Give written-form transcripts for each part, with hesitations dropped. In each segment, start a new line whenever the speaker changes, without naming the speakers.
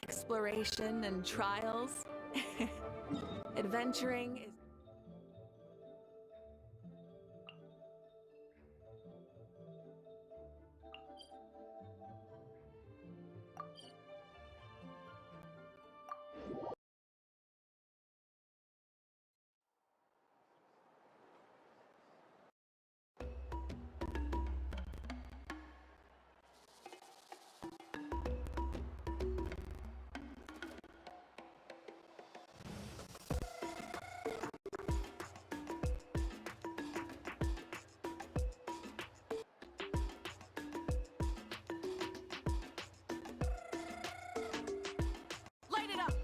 exploration and trials. Adventuring is... Light it up!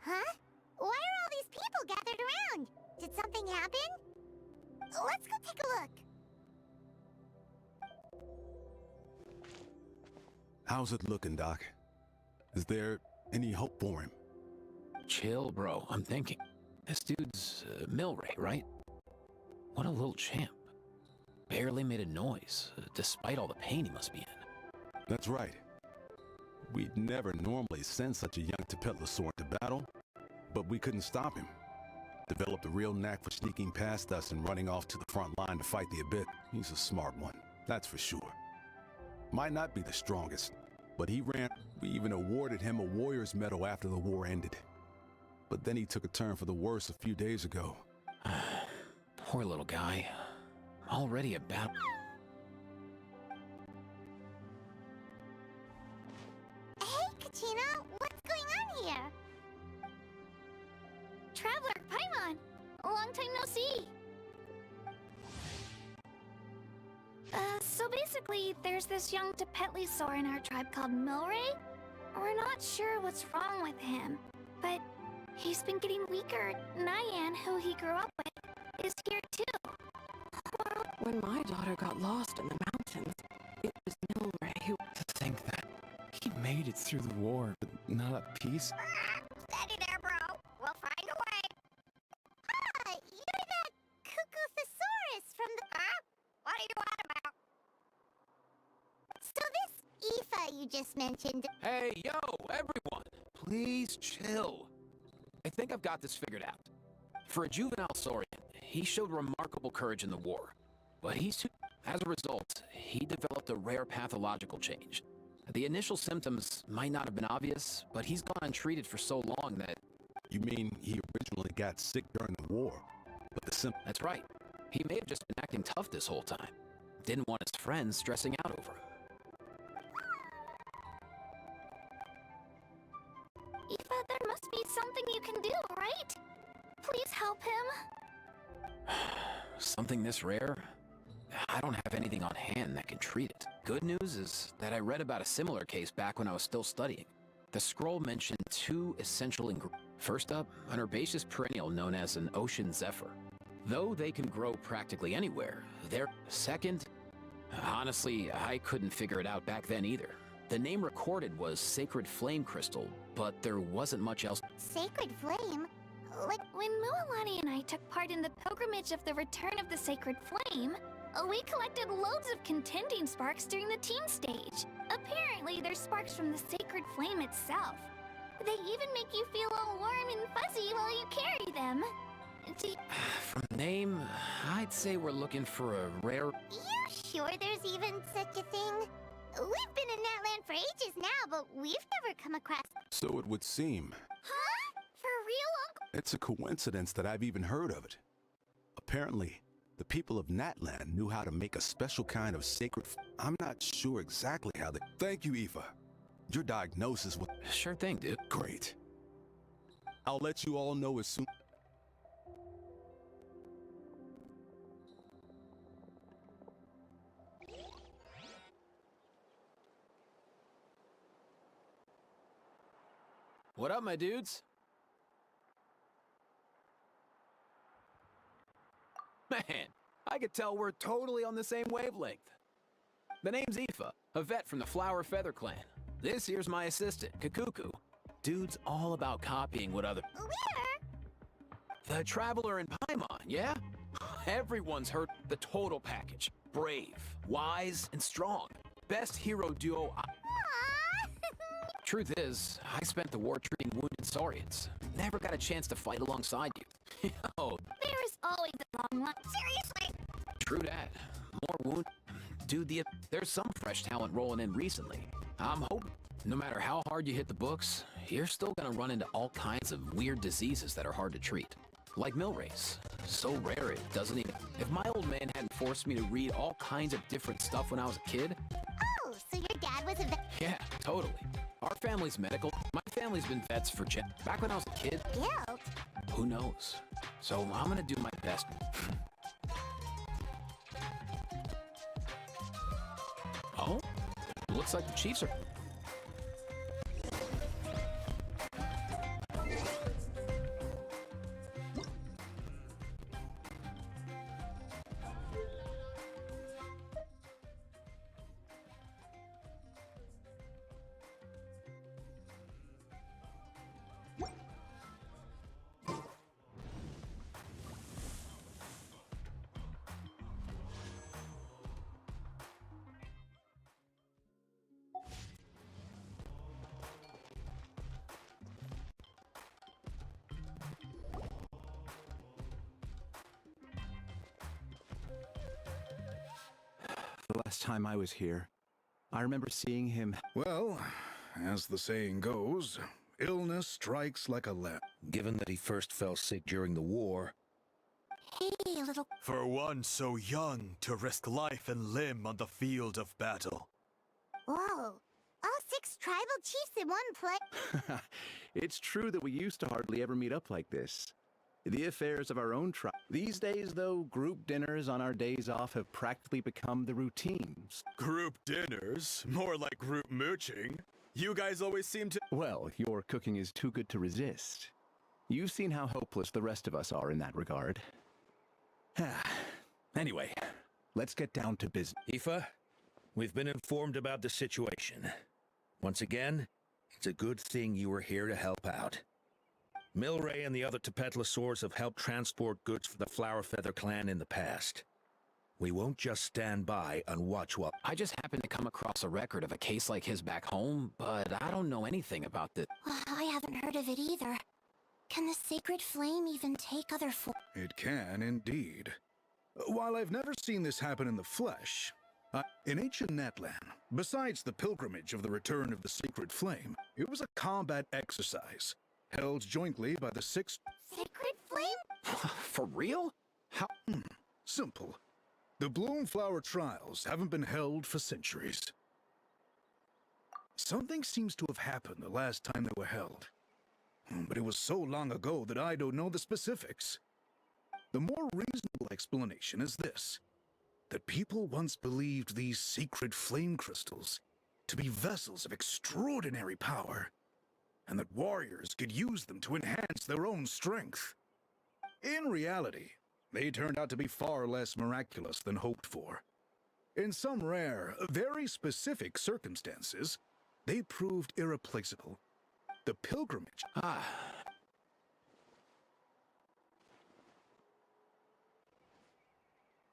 Huh? Why are all these people gathered around? Did something happen? Let's go take a look.
How's it looking, Doc? Is there any hope for him?
Chill, bro. I'm thinking. This dude's Milray, right? What a little champ. Barely made a noise, despite all the pain he must be in.
That's right. We'd never normally send such a young Tapetlosaur into battle, but we couldn't stop him. Developed a real knack for sneaking past us and running off to the front line to fight the Abyss. He's a smart one, that's for sure. Might not be the strongest, but he ran. We even awarded him a Warrior's Medal after the war ended. But then he took a turn for the worse a few days ago.
Poor little guy. Already a battle.
Hey, Katina, what's going on here? Traveler, Paimon! Long time no see! So basically, there's this young Tapetlosaur in our tribe called Milray. We're not sure what's wrong with him, but he's been getting weaker. Nyan, who he grew up with, is here too.
When my daughter got lost in the mountains, it was Milray who...
To think that he made it through the war, but not at peace.
Steady there, bro. We'll find a way. Ah, you're that Cuckoo-thesaurus from the... What are you on about? So this Aoife you just mentioned...
Hey, yo, everyone! Please chill. I think I've got this figured out. For a juvenile Saurian, he showed remarkable courage in the war. But as a result, he developed a rare pathological change. The initial symptoms might not have been obvious, but he's gone untreated for so long that...
You mean he originally got sick during the war, but the symptoms...
That's right. He may have just been acting tough this whole time. Didn't want his friends stressing out over him.
Aoife, there must be something you can do, right? Please help him.
Something this rare? I don't have anything on hand that can treat it. Good news is that I read about a similar case back when I was still studying. The scroll mentioned two essential ingredients. First up, an herbaceous perennial known as an ocean zephyr. Though they can grow practically anywhere, they're... Second, honestly, I couldn't figure it out back then either. The name recorded was Sacred Flame Crystal, but there wasn't much else.
Sacred Flame? Like when Mualani and I took part in the pilgrimage of the Return of the Sacred Flame, we collected loads of contending sparks during the team stage. Apparently, they're sparks from the Sacred Flame itself. They even make you feel all warm and fuzzy while you carry them.
From name, I'd say we're looking for a rare...
You sure there's even such a thing? We've been in that land for ages now, but we've never come across...
So it would seem.
Huh? For real, Uncle?
It's a coincidence that I've even heard of it. Apparently, the people of Natlan knew how to make a special kind of sacred... I'm not sure exactly how they... Thank you, Aoife. Your diagnosis was...
Sure thing, dude.
Great. I'll let you all know as soon...
What up, my dudes? Man, I could tell we're totally on the same wavelength. The name's Aoife, a vet from the Flower Feather clan. This here's my assistant, Kakuku. Dude's all about copying what other...
Where?
The Traveler in Paimon, yeah? Everyone's heard the total package. Brave, wise, and strong. Best hero duo Truth is, I spent the war treating wounded Saurians. Never got a chance to fight alongside you. Yo,
There's always a long line. Seriously?
true that. More wound. Dude, there's some fresh talent rolling in recently. I'm hoping, no matter how hard you hit the books, you're still gonna run into all kinds of weird diseases that are hard to treat. Like mill race. So rare it doesn't even... If my old man hadn't forced me to read all kinds of different stuff when I was a kid...
Oh, so your dad was a vet?
Yeah, totally. Our family's medical. My family's been vets for back when I was a kid.
Guilt?
Who knows? So I'm gonna do my best. Oh? Looks like the Chiefs are...
The last time I was here, I remember seeing him.
Well, as the saying goes, illness strikes like a lamb.
Given that he first fell sick during the war,
Hey, little...
For one so young to risk life and limb on the field of battle.
Whoa. All 6 tribal chiefs in one place?
It's true that we used to hardly ever meet up like this. The affairs of our own tribe. These days, though, group dinners on our days off have practically become the routines.
Group dinners? More like group mooching. You guys always seem to...
Well, your cooking is too good to resist. You've seen how hopeless the rest of us are in that regard. Anyway, let's get down to business.
Aoife, we've been informed about the situation. Once again, it's a good thing you were here to help out. Milray and the other Tepetlosaurs have helped transport goods for the Flower Feather clan in the past. We won't just stand by and watch while...
I just happened to come across a record of a case like his back home, but I don't know anything about the...
I haven't heard of it either. Can the sacred flame even take other forms?
It can indeed. While I've never seen this happen in the flesh, in ancient Natlan, besides the pilgrimage of the return of the sacred flame, it was a combat exercise, held jointly by the 6...
Sacred flame?
For real? How...
Simple. The Bloomflower Trials haven't been held for centuries. Something seems to have happened the last time they were held. But it was so long ago that I don't know the specifics. The more reasonable explanation is this: that people once believed these sacred flame crystals to be vessels of extraordinary power, and that warriors could use them to enhance their own strength. In reality, they turned out to be far less miraculous than hoped for. In some rare, very specific circumstances, they proved irreplaceable. The pilgrimage...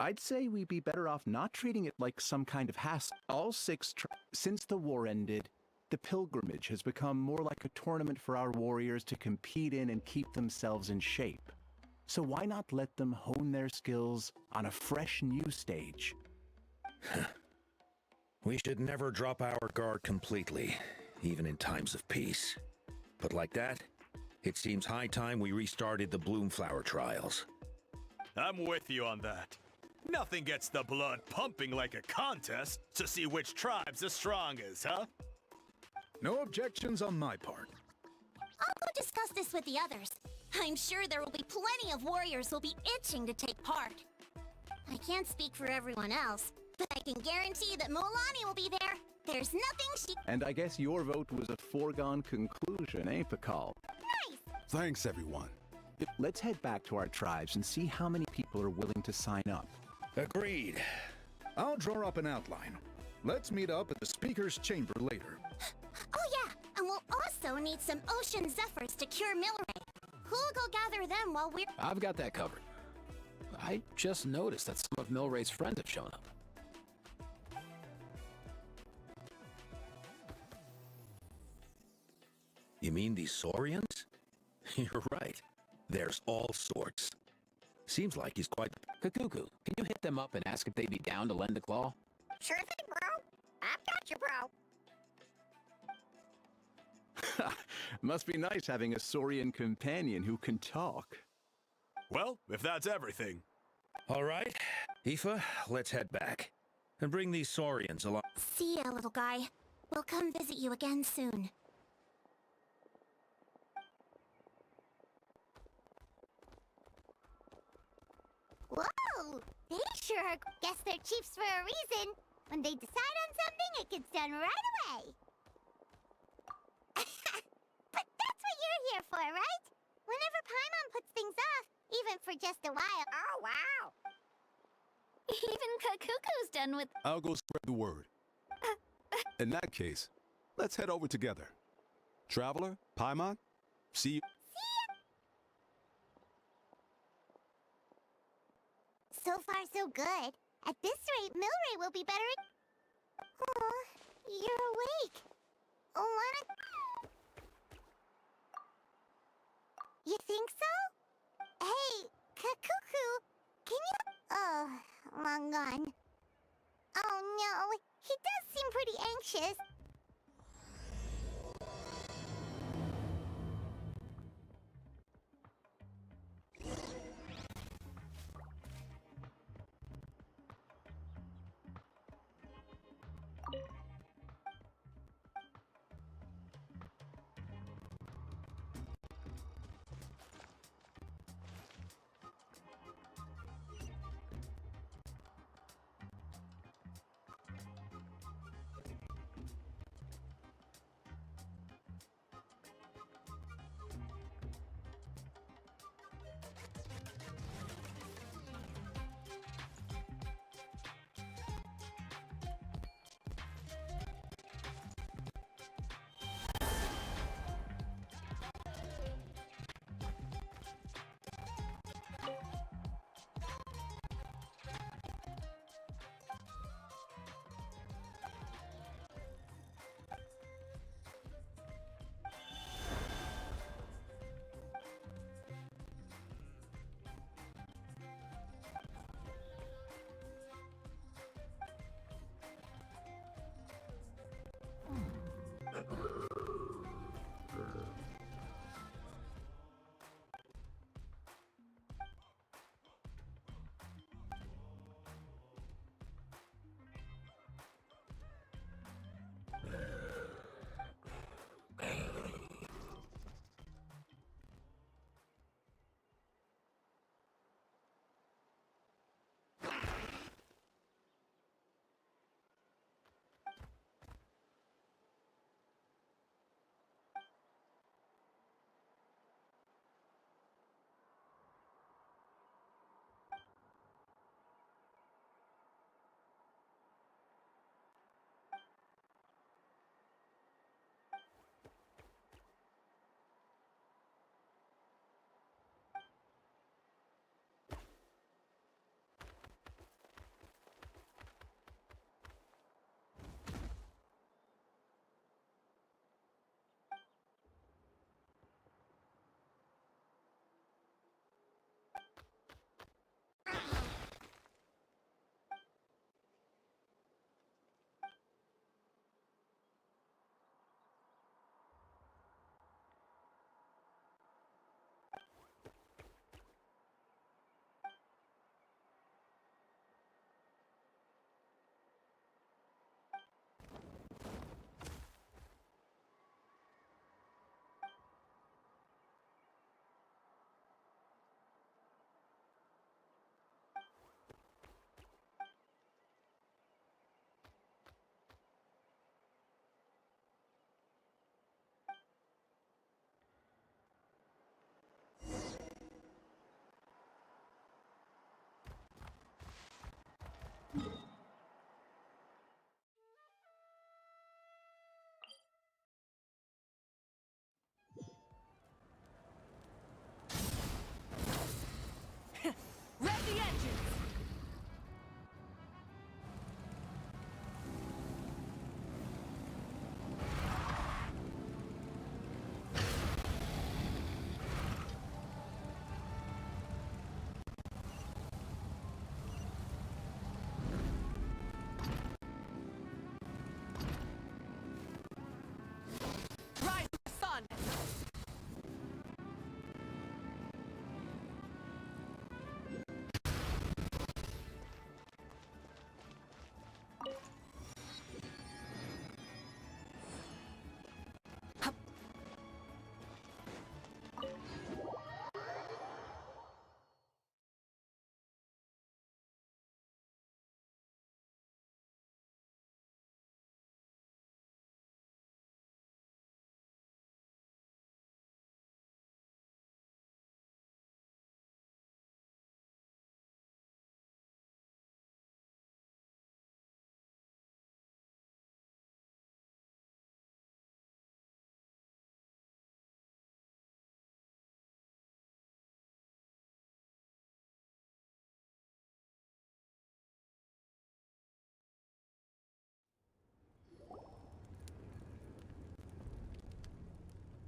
I'd say we'd be better off not treating it like some kind of hassle. All 6 since the war ended, the pilgrimage has become more like a tournament for our warriors to compete in and keep themselves in shape. So why not let them hone their skills on a fresh new stage?
We should never drop our guard completely, even in times of peace. But like that, it seems high time we restarted the Bloomflower Trials.
I'm with you on that. Nothing gets the blood pumping like a contest to see which tribe's the strongest, huh?
No objections on my part.
I'll go discuss this with the others. I'm sure there will be plenty of warriors who'll be itching to take part. I can't speak for everyone else, but I can guarantee that Moalani will be there. There's nothing she...
And I guess your vote was a foregone conclusion, eh, Pakal?
Nice!
Thanks, everyone.
Let's head back to our tribes and see how many people are willing to sign up.
Agreed.
I'll draw up an outline. Let's meet up at the speaker's chamber later.
Oh yeah, and we'll also need some ocean zephyrs to cure Milray. Who'll go gather them while we're...
I've got that covered. I just noticed that some of Milray's friends have shown up.
You mean these Saurians? You're right. There's all sorts. Seems like he's quite...
Kakuku, can you hit them up and ask if they'd be down to lend a claw?
Sure thing, bro. I've got you, bro.
Must be nice having a Saurian companion who can talk.
Well, if that's everything.
All right, Aoife, let's head back. And bring these Saurians along.
See ya, little guy. We'll come visit you again soon. Whoa! They sure are. Guess they're chiefs for a reason. When they decide on something, it gets done right away. But that's what you're here for, right? Whenever Paimon puts things off, even for just a while. Oh, wow! Even Kakuku's done with...
I'll go spread the word. In that case, let's head over together. Traveler, Paimon, see you.
So far, so good. At this rate, Milray will be better at... Oh, you're awake. Wanna... You think so? Hey, Kakuku, can you... Oh, long gone. Oh no, he does seem pretty anxious.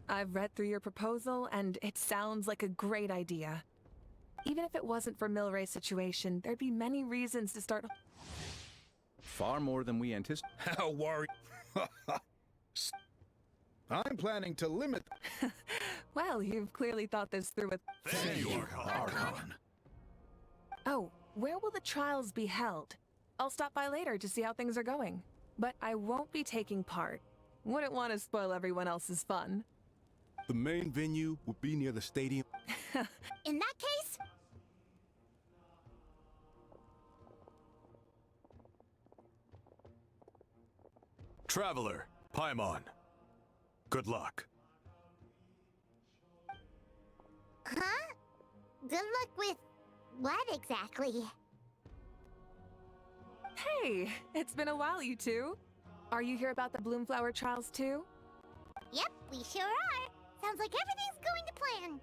I've read through your proposal, and it sounds like a great idea. Even if it wasn't for Milray's situation, there'd be many reasons to start...
Far more than we anticipated.
How worried?
I'm planning to limit.
Well, you've clearly thought this through with...
There you are,
Archon.
Oh, where will the trials be held? I'll stop by later to see how things are going. But I won't be taking part. Wouldn't want to spoil everyone else's fun.
The main venue would be near the stadium.
In that case,
Traveler, Paimon. Good luck.
huh? Good luck with what exactly?
Hey, it's been a while, you two. Are you here about the Bloomflower trials too?
Yep, we sure are. Sounds like everything's going to plan.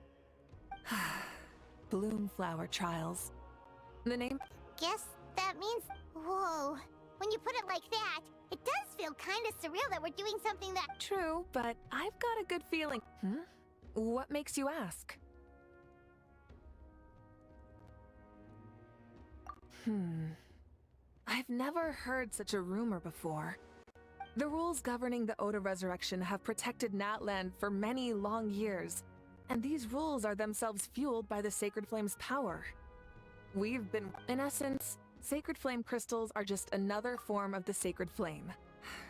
Bloomflower trials. The name?
Guess that means... Whoa. When you put it like that, it does feel kind of surreal that we're doing something that...
True, but I've got a good feeling. What makes you ask? I've never heard such a rumor before. The rules governing the Oda Resurrection have protected Natland for many long years, and these rules are themselves fueled by the Sacred Flame's power. We've been... In essence, Sacred Flame crystals are just another form of the Sacred Flame.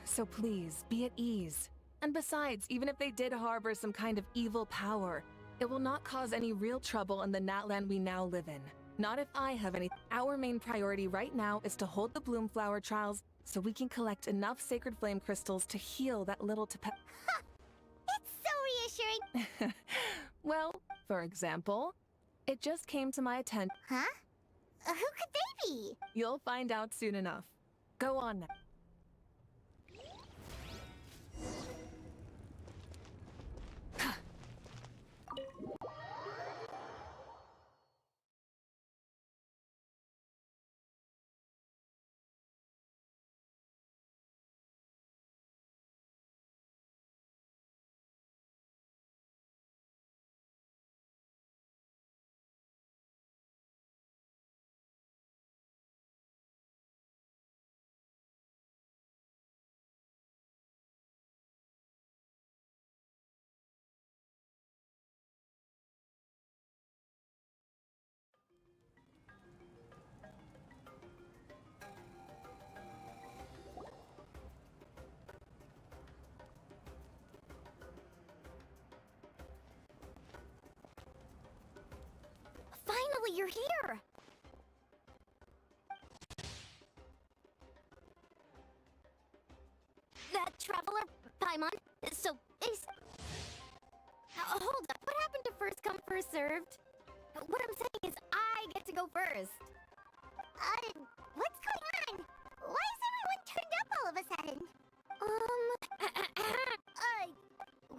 So please, be at ease. And besides, even if they did harbor some kind of evil power, it will not cause any real trouble in the Natland we now live in. Not if I have any. Our main priority right now is to hold the Bloomflower trials so we can collect enough Sacred Flame crystals to heal that little
It's so reassuring.
Well, for example, it just came to my attention.
Huh? Who could they be?
You'll find out soon enough. Go on now.
Finally, you're here! That traveler, Paimon, so is... hold up, what happened to first come, first served? What I'm saying is I get to go first. What's going on? Why is everyone turned up all of a sudden?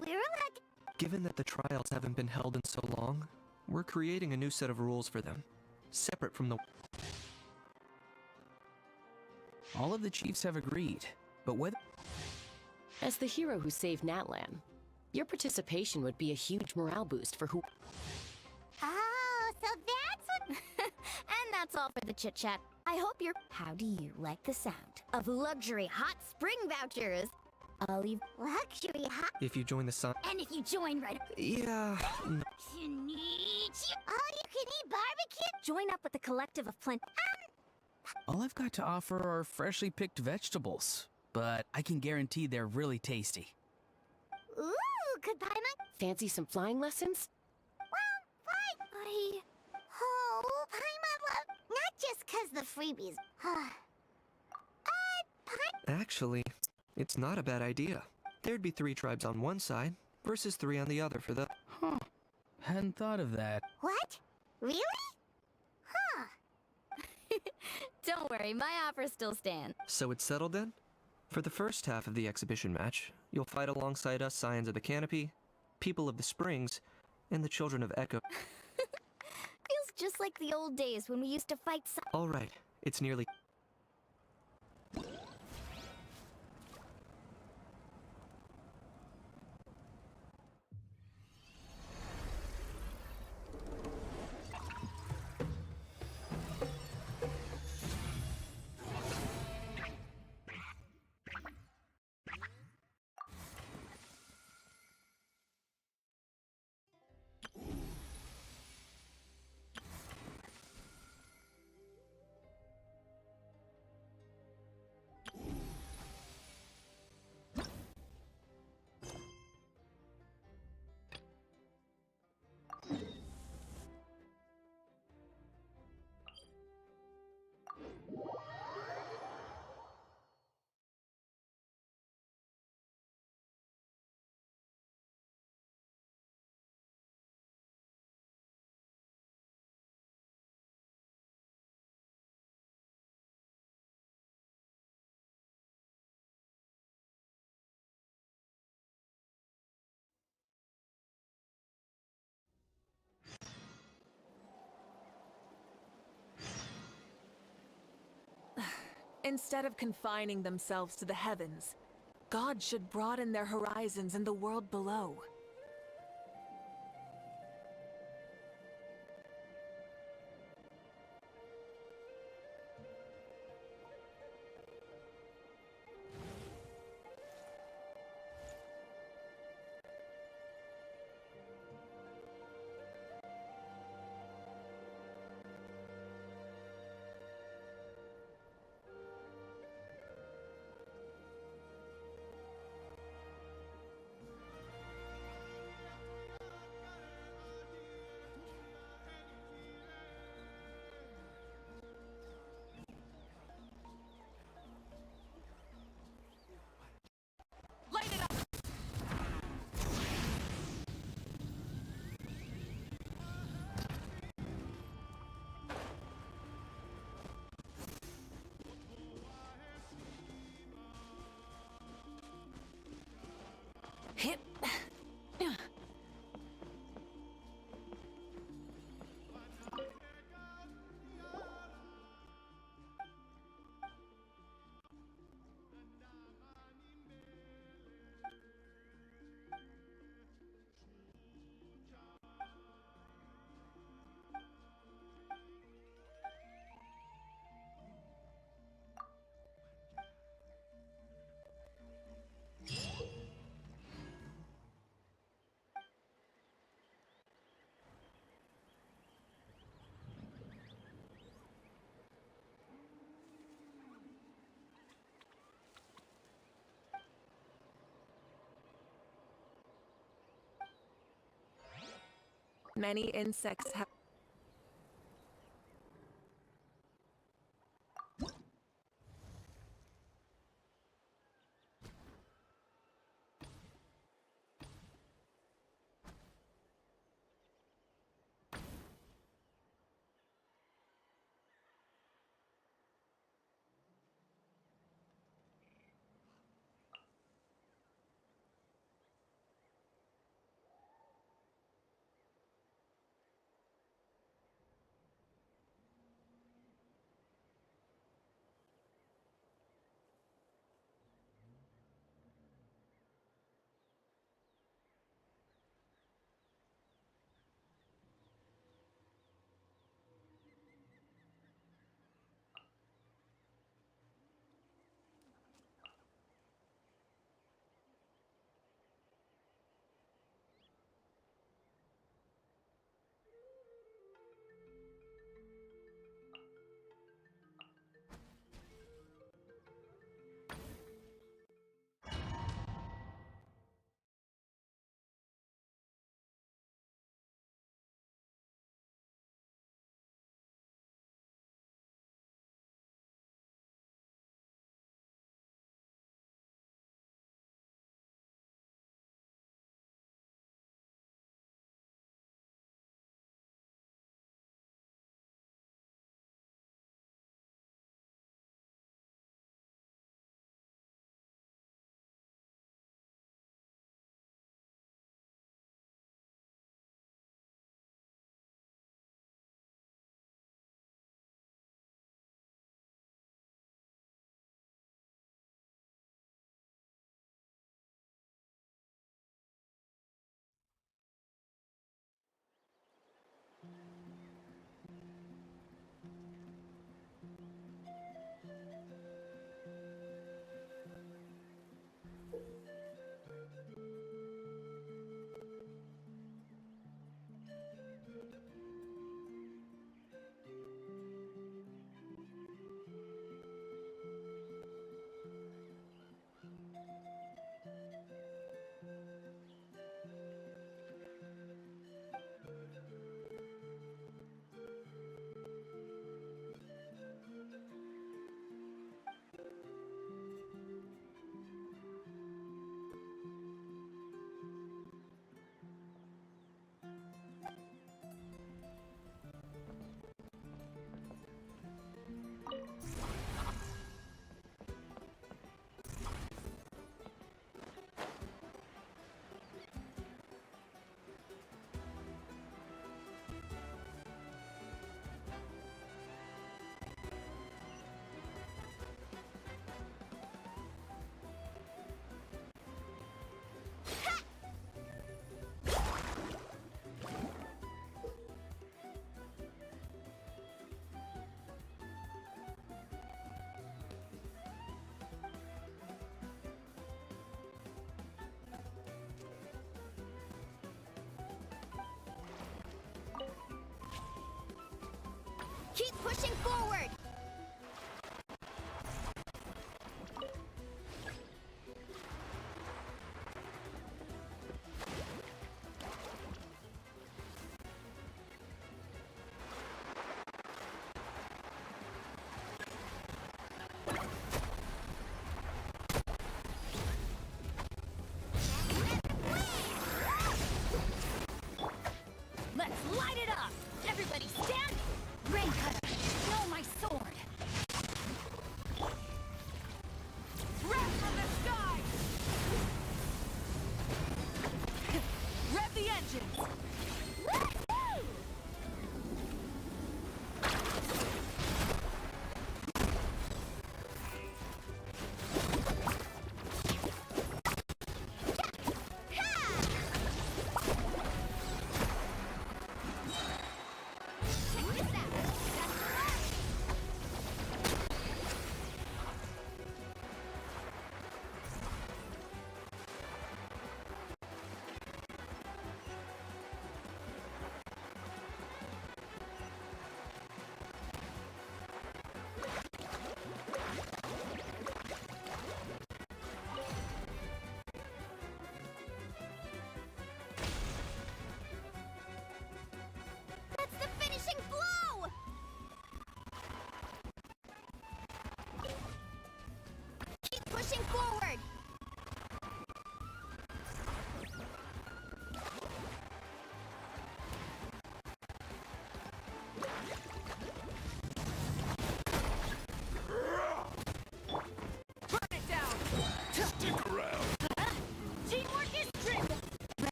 We're allowed...
Given that the trials haven't been held in so long, we're creating a new set of rules for them, separate from the...
All of the chiefs have agreed, but whether...
As the hero who saved Natlan, your participation would be a huge morale boost for who...
Oh, so that's what... And that's all for the chit-chat. I hope you're... How do you like the sound of luxury hot spring vouchers? I'll leave luxury hot...
If you join the sun...
And if you join right...
Yeah...
All-you-can-eat barbecue? Join up with the collective of plenty...
All I've got to offer are freshly picked vegetables, but I can guarantee they're really tasty.
Ooh, could Paimon...
Fancy some flying lessons?
Well, fine. Oh, Paimon love... Not just 'cause the freebies...
Actually, it's not a bad idea. There'd be 3 tribes on one side, versus 3 on the other for the...
Huh. Hadn't thought of that.
What? Really? Huh. Don't worry, my offer still stands.
So it's settled then? For the first half of the exhibition match, you'll fight alongside us Scions of the Canopy, People of the Springs, and the Children of Echo.
Feels just like the old days when we used to fight
Alright, it's nearly...
Instead of confining themselves to the heavens, gods should broaden their horizons in the world below. Light it up! Hit. Many insects have
Light it up! Everybody stand! Rain cutter, know my sword!
Breath from the sky! Rev the engines!
Woohoo!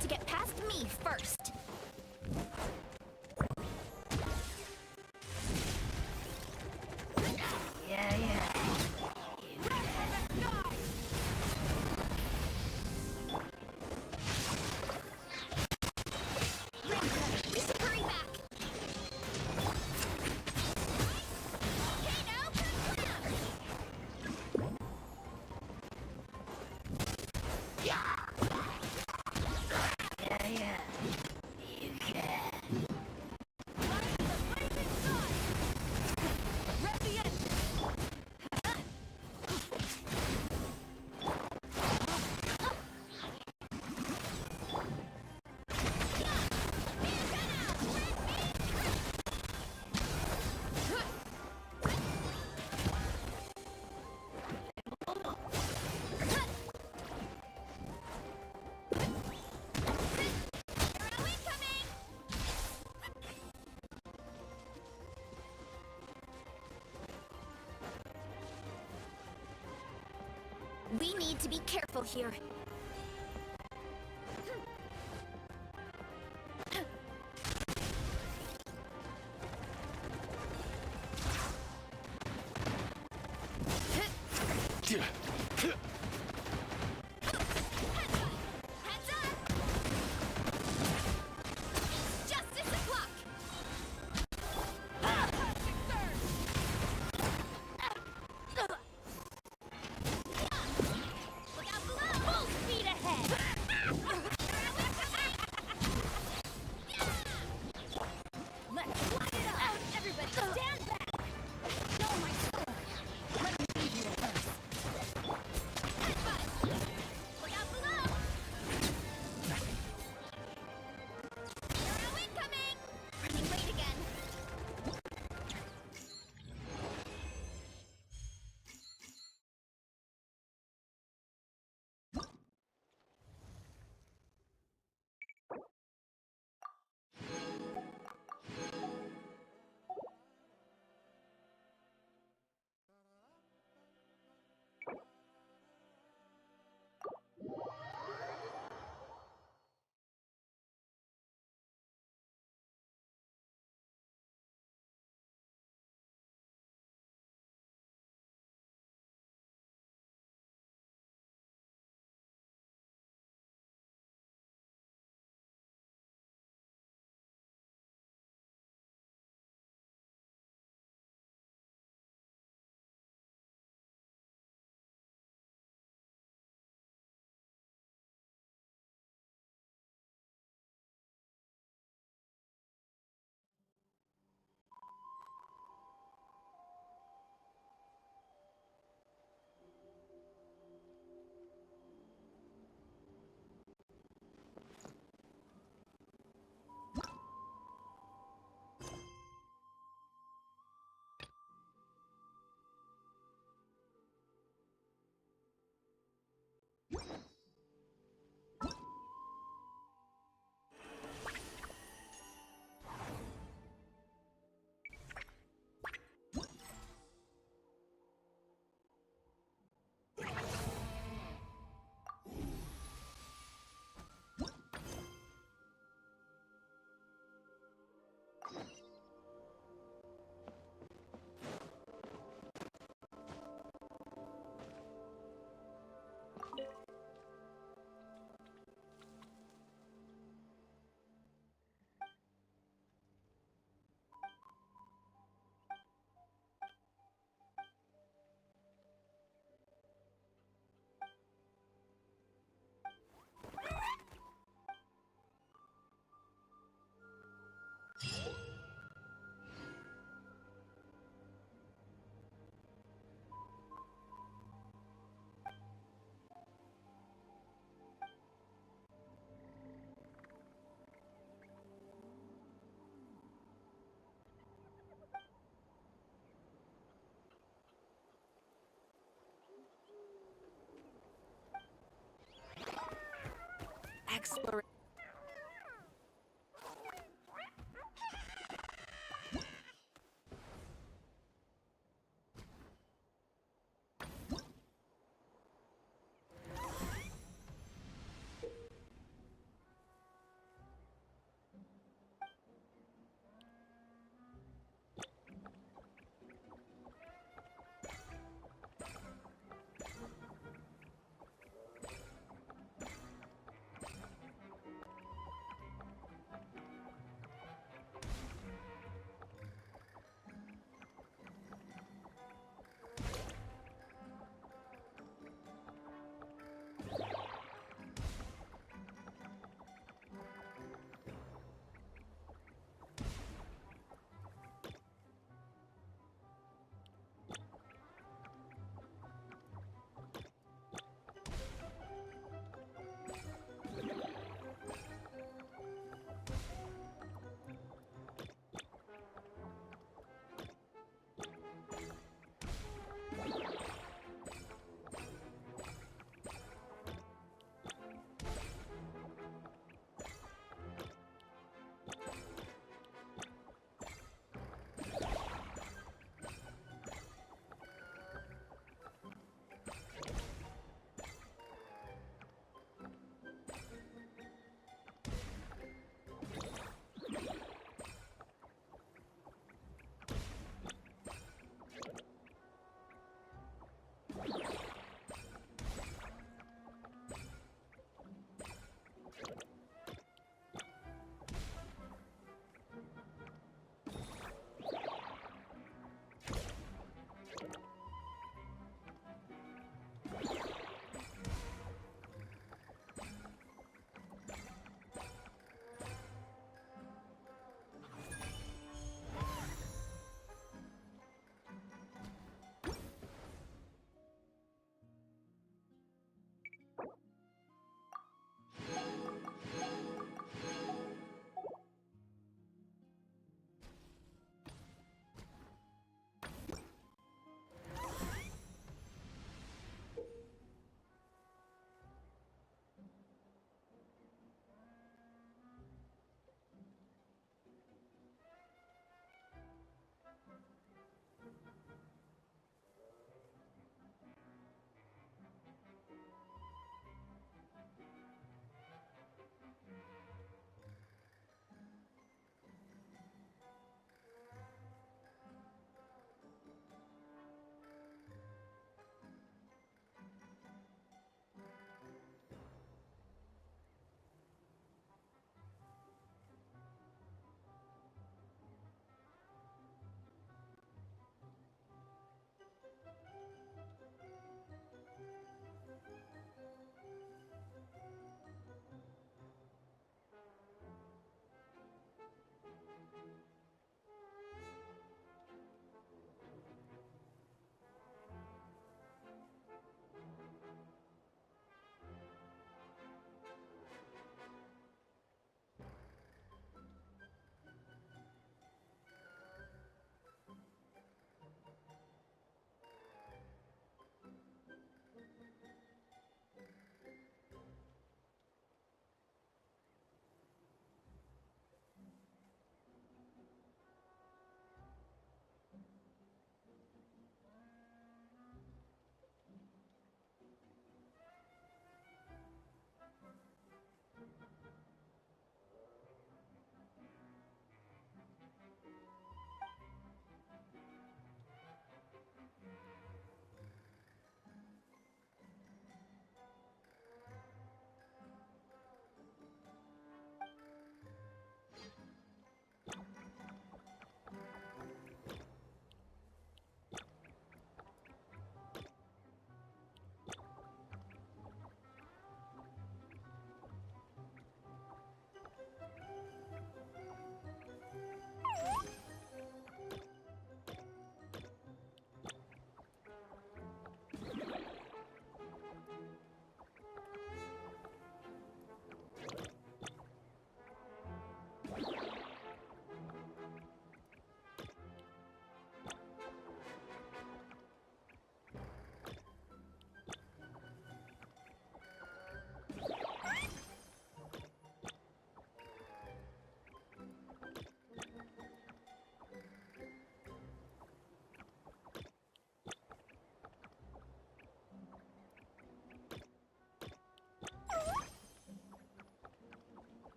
to get past me first. We should hurry back. Okay, now for the clamp. We need to be careful here. Heads up! Justice o'clock! Look out below! Full speed ahead! Let's light it up! Everybody stand back! Show my sword! Let me lead you first! Headbutt! Look out below! Arrow incoming! Running late again!
Exploration.